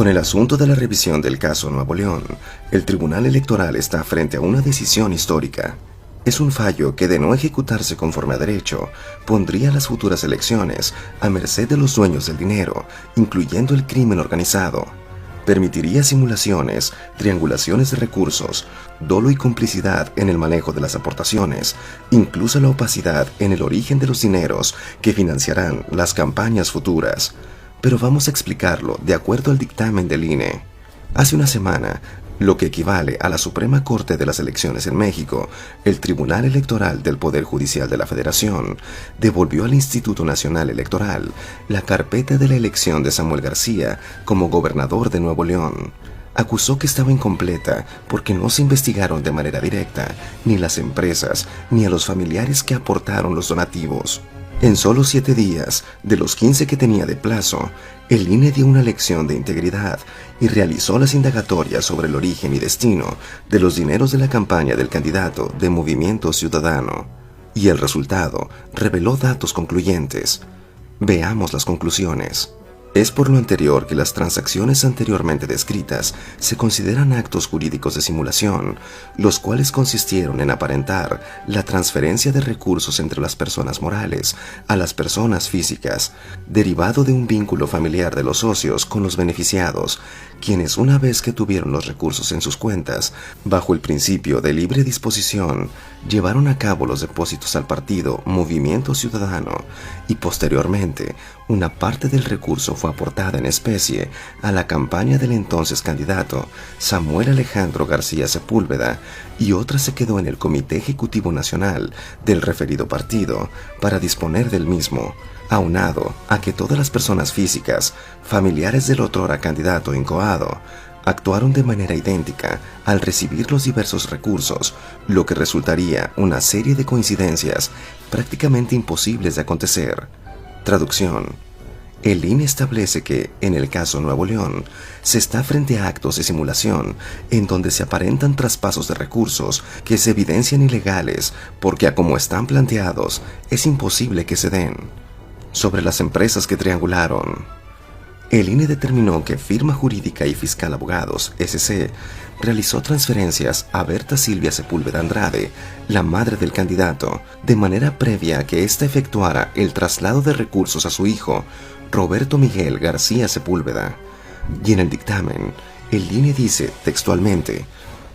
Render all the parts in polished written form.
Con el asunto de la revisión del caso Nuevo León, el Tribunal Electoral está frente a una decisión histórica. Es un fallo que, de no ejecutarse conforme a derecho, pondría las futuras elecciones a merced de los dueños del dinero, incluyendo el crimen organizado. Permitiría simulaciones, triangulaciones de recursos, dolo y complicidad en el manejo de las aportaciones, incluso la opacidad en el origen de los dineros que financiarán las campañas futuras. Pero vamos a explicarlo de acuerdo al dictamen del INE. Hace una semana, lo que equivale a la Suprema Corte de las Elecciones en México, el Tribunal Electoral del Poder Judicial de la Federación, devolvió al Instituto Nacional Electoral la carpeta de la elección de Samuel García como gobernador de Nuevo León. Acusó que estaba incompleta porque no se investigaron de manera directa ni las empresas ni a los familiares que aportaron los donativos. En solo 7 días, de los 15 que tenía de plazo, el INE dio una lección de integridad y realizó las indagatorias sobre el origen y destino de los dineros de la campaña del candidato de Movimiento Ciudadano. Y el resultado reveló datos concluyentes. Veamos las conclusiones. Es por lo anterior que las transacciones anteriormente descritas se consideran actos jurídicos de simulación, los cuales consistieron en aparentar la transferencia de recursos entre las personas morales a las personas físicas, derivado de un vínculo familiar de los socios con los beneficiados, quienes una vez que tuvieron los recursos en sus cuentas, bajo el principio de libre disposición, llevaron a cabo los depósitos al partido Movimiento Ciudadano y posteriormente una parte del recurso fue aportada en especie a la campaña del entonces candidato Samuel Alejandro García Sepúlveda y otra se quedó en el Comité Ejecutivo Nacional del referido partido para disponer del mismo, aunado a que todas las personas físicas, familiares del otrora candidato incoado, actuaron de manera idéntica al recibir los diversos recursos, lo que resultaría una serie de coincidencias prácticamente imposibles de acontecer. Traducción. El INE establece que, en el caso Nuevo León, se está frente a actos de simulación en donde se aparentan traspasos de recursos que se evidencian ilegales porque, a como están planteados, es imposible que se den. Sobre las empresas que triangularon, el INE determinó que Firma Jurídica y Fiscal Abogados, SC, realizó transferencias a Berta Silvia Sepúlveda Andrade, la madre del candidato, de manera previa a que ésta efectuara el traslado de recursos a su hijo, Roberto Miguel García Sepúlveda. Y en el dictamen, el INE dice textualmente: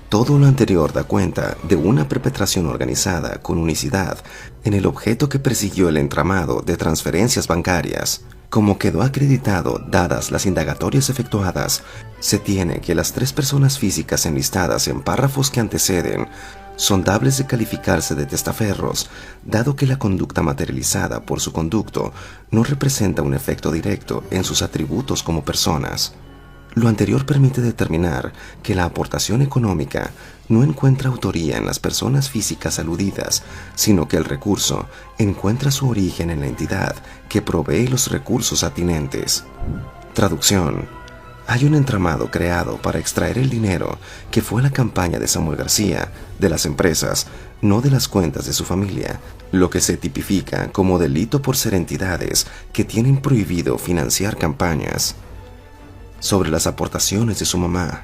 todo lo anterior da cuenta de una perpetración organizada con unicidad en el objeto que persiguió el entramado de transferencias bancarias. Como quedó acreditado dadas las indagatorias efectuadas, se tiene que las 3 personas físicas enlistadas en párrafos que anteceden son dables de calificarse de testaferros, dado que la conducta materializada por su conducto no representa un efecto directo en sus atributos como personas. Lo anterior permite determinar que la aportación económica no encuentra autoría en las personas físicas aludidas, sino que el recurso encuentra su origen en la entidad que provee los recursos atinentes. Traducción. Hay un entramado creado para extraer el dinero que fue a la campaña de Samuel García, de las empresas, no de las cuentas de su familia, lo que se tipifica como delito por ser entidades que tienen prohibido financiar campañas. Sobre las aportaciones de su mamá,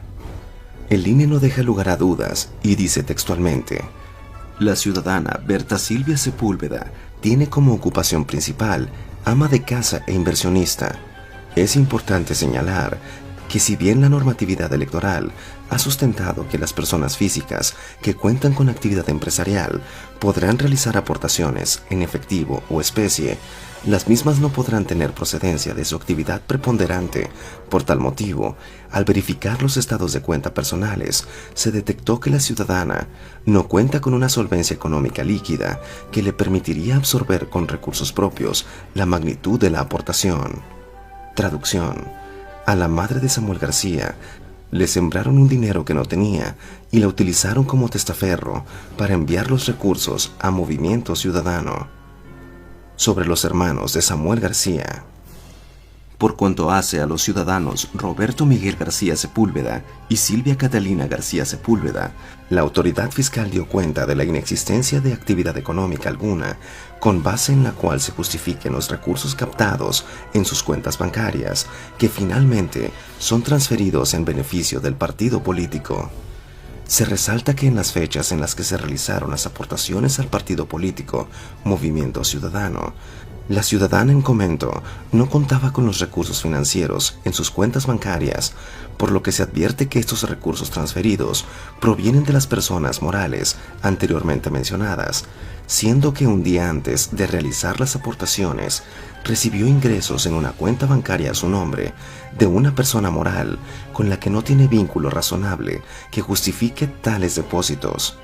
el INE no deja lugar a dudas y dice textualmente: la ciudadana Berta Silvia Sepúlveda tiene como ocupación principal ama de casa e inversionista. Es importante señalar que si bien la normatividad electoral ha sustentado que las personas físicas que cuentan con actividad empresarial podrán realizar aportaciones en efectivo o especie, las mismas no podrán tener procedencia de su actividad preponderante. Por tal motivo, al verificar los estados de cuenta personales, se detectó que la ciudadana no cuenta con una solvencia económica líquida que le permitiría absorber con recursos propios la magnitud de la aportación. Traducción. A la madre de Samuel García le sembraron un dinero que no tenía y la utilizaron como testaferro para enviar los recursos a Movimiento Ciudadano. Sobre los hermanos de Samuel García. Por cuanto hace a los ciudadanos Roberto Miguel García Sepúlveda y Silvia Catalina García Sepúlveda, la autoridad fiscal dio cuenta de la inexistencia de actividad económica alguna con base en la cual se justifiquen los recursos captados en sus cuentas bancarias, que finalmente son transferidos en beneficio del partido político. Se resalta que en las fechas en las que se realizaron las aportaciones al partido político Movimiento Ciudadano, la ciudadana en comento no contaba con los recursos financieros en sus cuentas bancarias, por lo que se advierte que estos recursos transferidos provienen de las personas morales anteriormente mencionadas, siendo que un día antes de realizar las aportaciones recibió ingresos en una cuenta bancaria a su nombre de una persona moral con la que no tiene vínculo razonable que justifique tales depósitos.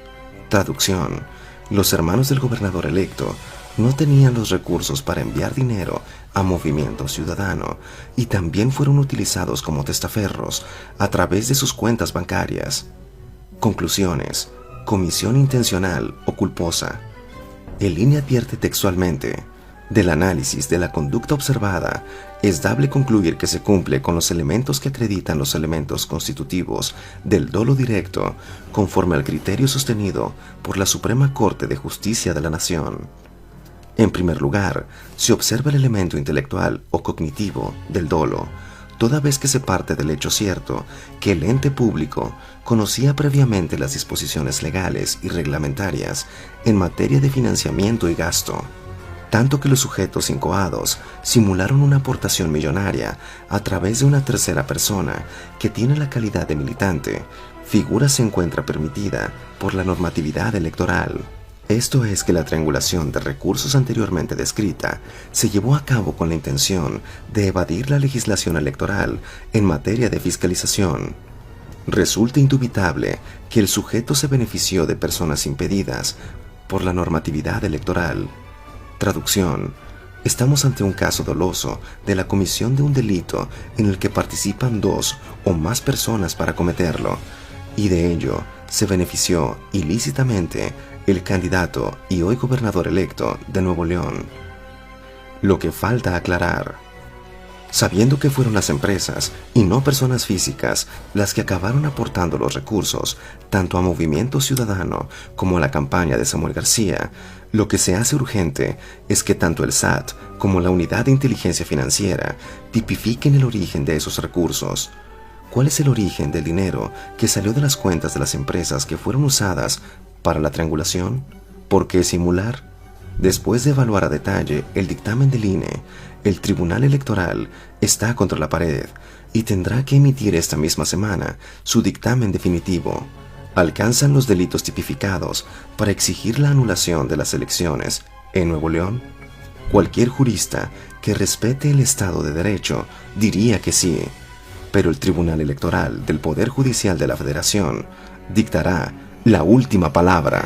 Traducción: los hermanos del gobernador electo no tenían los recursos para enviar dinero a Movimiento Ciudadano y también fueron utilizados como testaferros a través de sus cuentas bancarias. Conclusiones: comisión intencional o culposa. El INE advierte textualmente: del análisis de la conducta observada, es dable concluir que se cumple con los elementos que acreditan los elementos constitutivos del dolo directo, conforme al criterio sostenido por la Suprema Corte de Justicia de la Nación. En primer lugar, se observa el elemento intelectual o cognitivo del dolo, toda vez que se parte del hecho cierto que el ente público conocía previamente las disposiciones legales y reglamentarias en materia de financiamiento y gasto, tanto que los sujetos incoados simularon una aportación millonaria a través de una tercera persona que tiene la calidad de militante, figura se encuentra permitida por la normatividad electoral. Esto es que la triangulación de recursos anteriormente descrita se llevó a cabo con la intención de evadir la legislación electoral en materia de fiscalización. Resulta indubitable que el sujeto se benefició de personas impedidas por la normatividad electoral. Traducción: estamos ante un caso doloso de la comisión de un delito en el que participan dos o más personas para cometerlo, y de ello se benefició ilícitamente el candidato y hoy gobernador electo de Nuevo León. Lo que falta aclarar: sabiendo que fueron las empresas y no personas físicas las que acabaron aportando los recursos tanto a Movimiento Ciudadano como a la campaña de Samuel García, lo que se hace urgente es que tanto el SAT como la Unidad de Inteligencia Financiera tipifiquen el origen de esos recursos. ¿Cuál es el origen del dinero que salió de las cuentas de las empresas que fueron usadas para la triangulación? ¿Por qué simular? Después de evaluar a detalle el dictamen del INE, el Tribunal Electoral está contra la pared y tendrá que emitir esta misma semana su dictamen definitivo. ¿Alcanzan los delitos tipificados para exigir la anulación de las elecciones en Nuevo León? Cualquier jurista que respete el Estado de Derecho diría que sí, pero el Tribunal Electoral del Poder Judicial de la Federación dictará la última palabra.